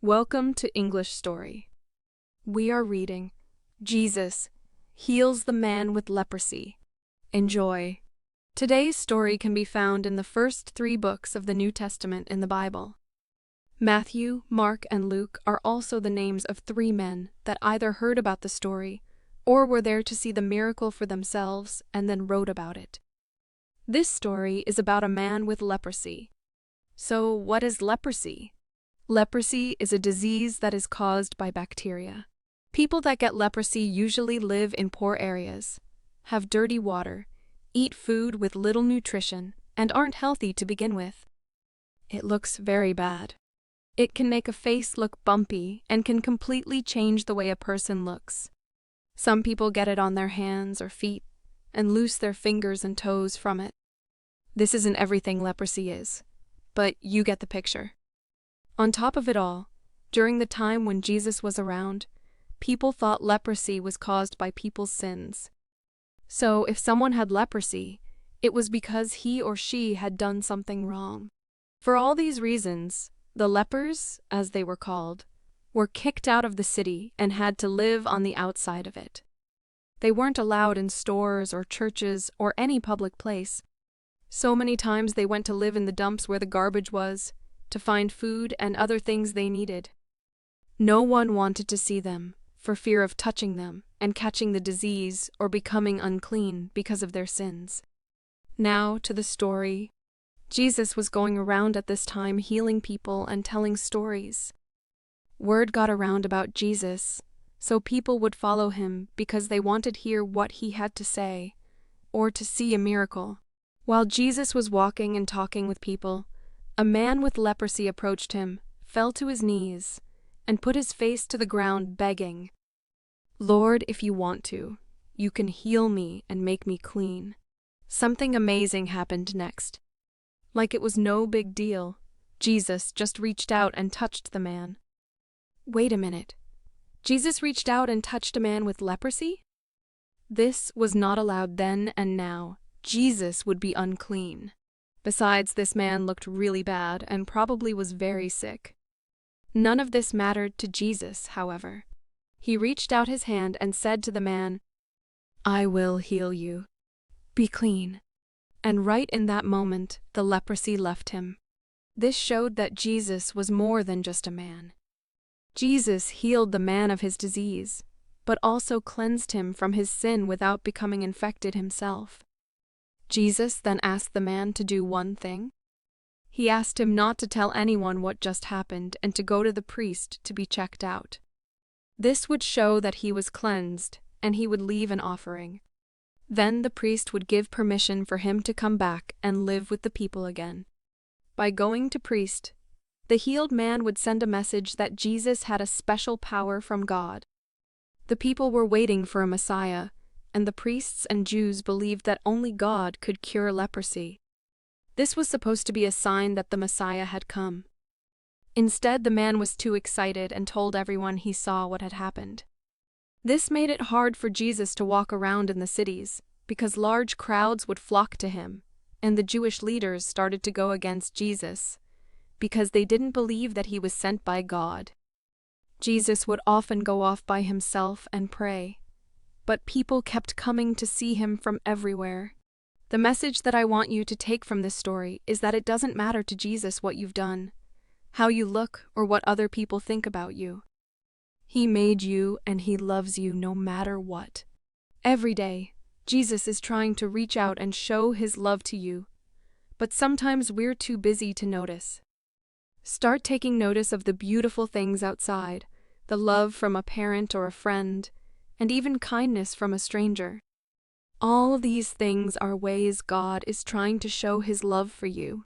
Welcome to English Story. We are reading Jesus Heals the Man with Leprosy. Enjoy. Today's story can be found in the first 3 books of the New Testament in the Bible. Matthew, Mark, and Luke are also the names of 3 men that either heard about the story or were there to see the miracle for themselves and then wrote about it. This story is about a man with leprosy. So, what is leprosy? Leprosy is a disease that is caused by bacteria. People that get leprosy usually live in poor areas, have dirty water, eat food with little nutrition, and aren't healthy to begin with. It looks very bad. It can make a face look bumpy and can completely change the way a person looks. Some people get it on their hands or feet and lose their fingers and toes from it. This isn't everything leprosy is, but you get the picture. On top of it all, during the time when Jesus was around, people thought leprosy was caused by people's sins. So if someone had leprosy, it was because he or she had done something wrong. For all these reasons, the lepers, as they were called, were kicked out of the city and had to live on the outside of it. They weren't allowed in stores or churches or any public place. So many times they went to live in the dumps where the garbage was, to find food and other things they needed. No one wanted to see them, for fear of touching them and catching the disease or becoming unclean because of their sins. Now to the story. Jesus was going around at this time healing people and telling stories. Word got around about Jesus, so people would follow him because they wanted to hear what he had to say, or to see a miracle. While Jesus was walking and talking with people, a man with leprosy approached him, fell to his knees, and put his face to the ground begging, "Lord, if you want to, you can heal me and make me clean." Something amazing happened next. Like it was no big deal, Jesus just reached out and touched the man. Wait a minute. Jesus reached out and touched a man with leprosy? This was not allowed then, and now Jesus would be unclean. Besides, this man looked really bad and probably was very sick. None of this mattered to Jesus, however. He reached out his hand and said to the man, "I will heal you. Be clean." And right in that moment, the leprosy left him. This showed that Jesus was more than just a man. Jesus healed the man of his disease, but also cleansed him from his sin without becoming infected himself. Jesus then asked the man to do one thing. He asked him not to tell anyone what just happened and to go to the priest to be checked out. This would show that he was cleansed, and he would leave an offering. Then the priest would give permission for him to come back and live with the people again. By going to priest, the healed man would send a message that Jesus had a special power from God. The people were waiting for a Messiah, and the priests and Jews believed that only God could cure leprosy. This was supposed to be a sign that the Messiah had come. Instead, the man was too excited and told everyone he saw what had happened. This made it hard for Jesus to walk around in the cities, because large crowds would flock to him, and the Jewish leaders started to go against Jesus, because they didn't believe that he was sent by God. Jesus would often go off by himself and pray, but people kept coming to see him from everywhere. The message that I want you to take from this story is that it doesn't matter to Jesus what you've done, how you look, or what other people think about you. He made you and he loves you no matter what. Every day, Jesus is trying to reach out and show his love to you, but sometimes we're too busy to notice. Start taking notice of the beautiful things outside, the love from a parent or a friend, and even kindness from a stranger. All these things are ways God is trying to show his love for you.